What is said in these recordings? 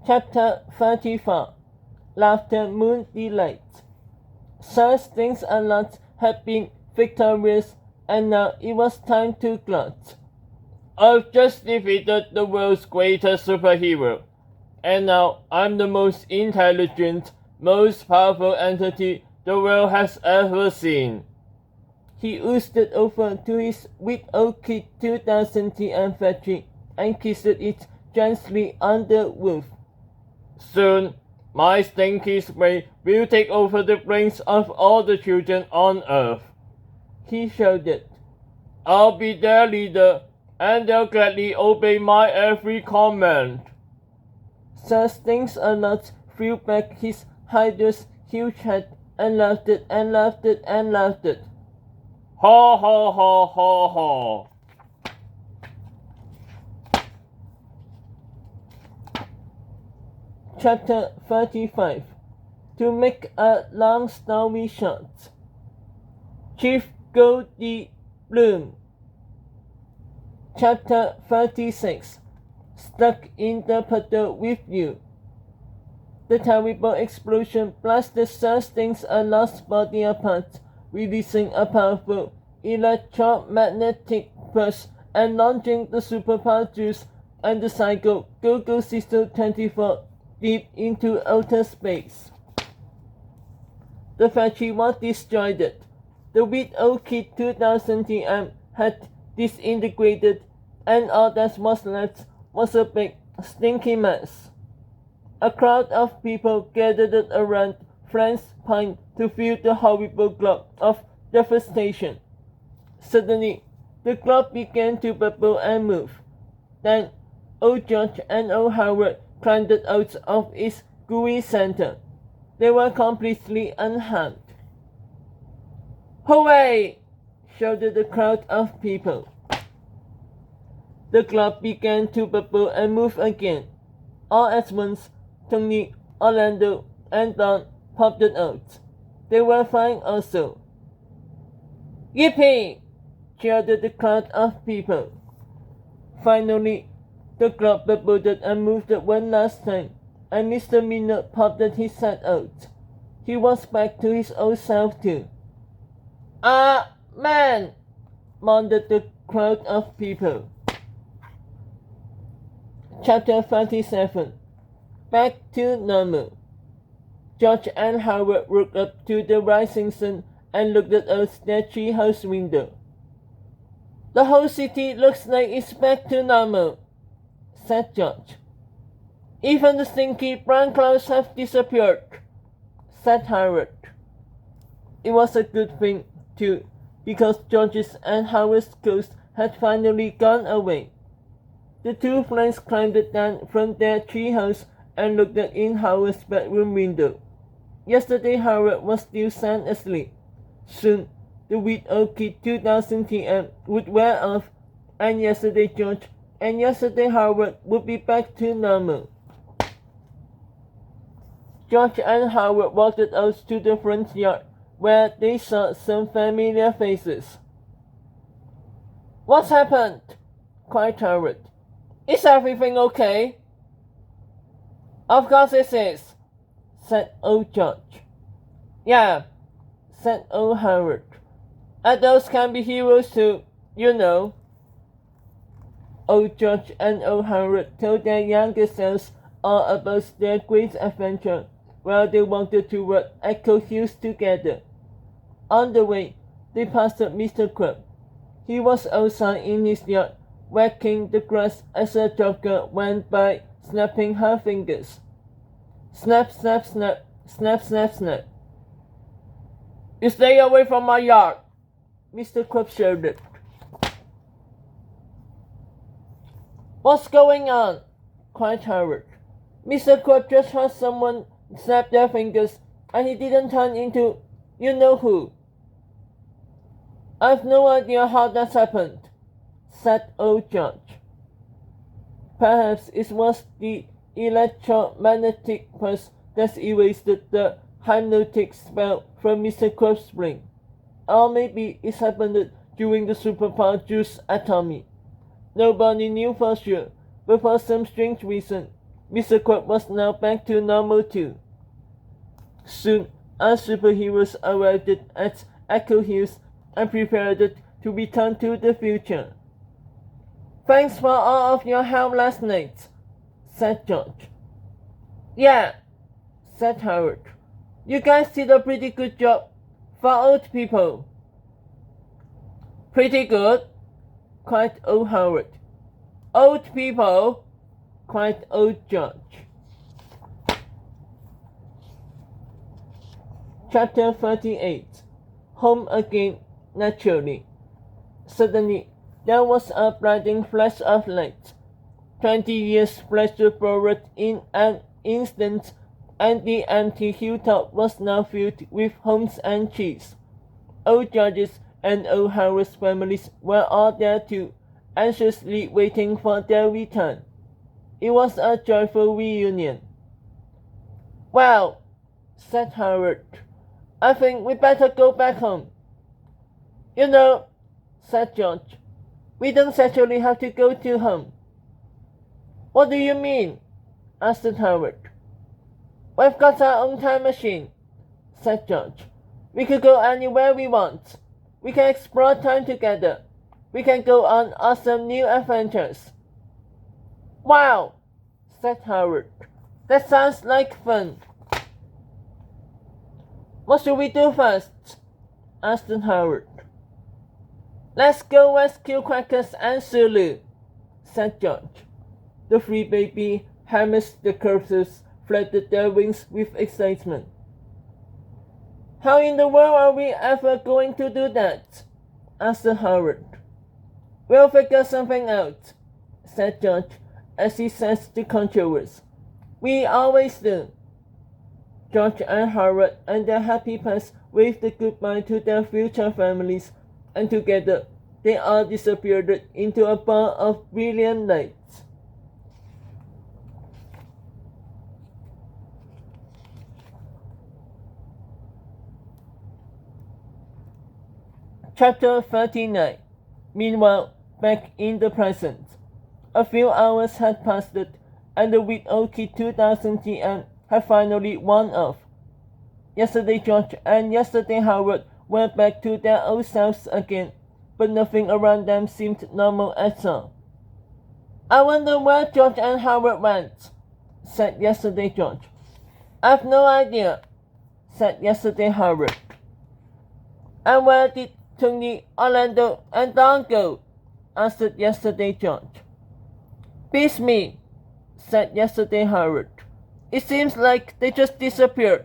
Chapter 34 Laughter Moon Delight. Such things a lot had been victorious, and now it was time to gloat. I've just defeated the world's greatest superhero, and now I'm the most intelligent, most powerful entity the world has ever seen. He oozed over to his Widow Kid 2000 TM factory and kissed it gently on the roof. Soon, my stinky spray will take over the brains of all the children on Earth, he shouted. I'll be their leader, and they'll gladly obey my every command. Sir Stings-a-Lot threw back his hideous huge head and laughed and laughed and laughed. Ha ha ha ha ha. Chapter 35 To make a long story short. Chief Goldie Bloom. Chapter 36 Stuck in the puddle with you. The terrible explosion blasted Sir Stings-a-Lot's body apart, releasing a powerful electromagnetic pulse and launching the superpower juice and the Psycho Go-Go Sister 24 deep into outer space. The factory was destroyed. The Widow Kid 2000 TM had disintegrated, and all that was left was a big, stinky mess. A crowd of people gathered around Frank's Pine to feel the horrible glow of devastation. Suddenly, the globe began to bubble and move. Then, old George and old Howard climbed out of its gooey center. They were completely unharmed. Hooray! Shouted the crowd of people. The globe began to bubble and move again. All at once, Tony, Orlando, and Don popped out. They were fine also. Yippee! Cheered the crowd of people. Finally, the globe bubbled and moved one last time, and Mr. Miner popped his head out. He was back to his old self too. Ah, man! Moaned the crowd of people. Chapter 37 Back to normal. George and Howard looked up to the rising sun and looked out their treehouse window. The whole city looks like it's back to normal, said George. Even the stinky brown clouds have disappeared, said Howard. It was a good thing, too, because George's and Howard's ghosts had finally gone away. The two friends climbed down from their treehouse and looked in Howard's bedroom window. Yesterday Howard was still sound asleep. Soon, the Widow Kid 2000 TM would wear off, and yesterday George and yesterday Howard would be back to normal. George and Howard walked out to the front yard, where they saw some familiar faces. What's happened? Cried Howard. Is everything okay? Of course it is, said old George. Yeah, said old Howard. Adults can be heroes too, you know. Old George and old Howard told their younger selves all about their great adventure while they walked toward Echo Hills together. On the way, they passed Mr. Crab. He was outside in his yard, whacking the grass as a jogger went by, snapping her fingers. Snap, snap, snap, snap, snap, snap. You stay away from my yard, Mr. Crab shouted. What's going on? Cried Howard. Mr. Crab just heard someone snap their fingers, and he didn't turn into you know who. I've no idea how that happened, said old George. Perhaps it was the electromagnetic pulse that erased the hypnotic spell from Mr. Crab's brain. Or maybe it happened during the superpower juice atomy. Nobody knew for sure, but for some strange reason, Mr. Quirk was now back to normal too. Soon, our superheroes arrived at Echo Hills and prepared to return to the future. "Thanks for all of your help last night," said George. "Yeah," said Howard. "You guys did a pretty good job for old people." "Pretty good?" cried old Howard. "Old people?" cried old George. Chapter 38. Home again, naturally. Suddenly, there was a blinding flash of light. 20 years flashed forward in an instant, and the empty hilltop was now filled with homes and trees. Old George's and old Howard's families were all there too, anxiously waiting for their return. It was a joyful reunion. "Well," said Howard, "I think we better go back home." "You know," said George, "we don't actually have to go to home." "What do you mean?" asked Howard. "We've got our own time machine," said George. "We could go anywhere we want. We can explore time together. We can go on awesome new adventures." "Wow," said Howard. "That sounds like fun." "What should we do first?" asked Howard. "Let's go rescue Crackers and Sulu," said George. The three baby hamster-curses flattened their wings with excitement. "How in the world are we ever going to do that?" asked Howard. "We'll figure something out," said George as he set the controls. "We always do." George and Howard and their happy pets waved goodbye to their future families, and together they all disappeared into a ball of brilliant light. Chapter 39. Meanwhile, back in the present. A few hours had passed, and the Widow Kid 2000 TM had finally worn off. Yesterday George and yesterday Howard were back to their old selves again, but nothing around them seemed normal at all. "I wonder where George and Howard went," said yesterday George. "I've no idea," said yesterday Howard. "And where did Tony, Orlando, and Don go?" asked yesterday George. "Beats me," said yesterday Howard. "It seems like they just disappeared."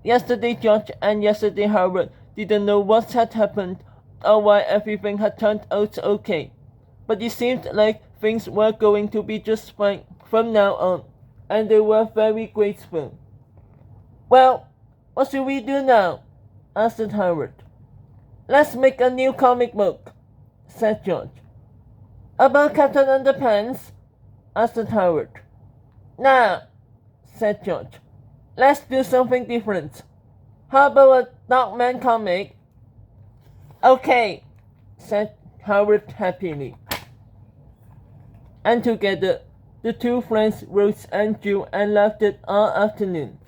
Yesterday George and yesterday Howard didn't know what had happened or why everything had turned out okay, but it seemed like things were going to be just fine from now on, and they were very grateful. "Well, what should we do now?" asked Howard. "Let's make a new comic book," said George. "About Captain Underpants?" asked Howard. "Nah," said George. "Let's do something different. How about a Dogman comic?" "Okay," said Howard happily. And together, the two friends wrote and drew and laughed all afternoon.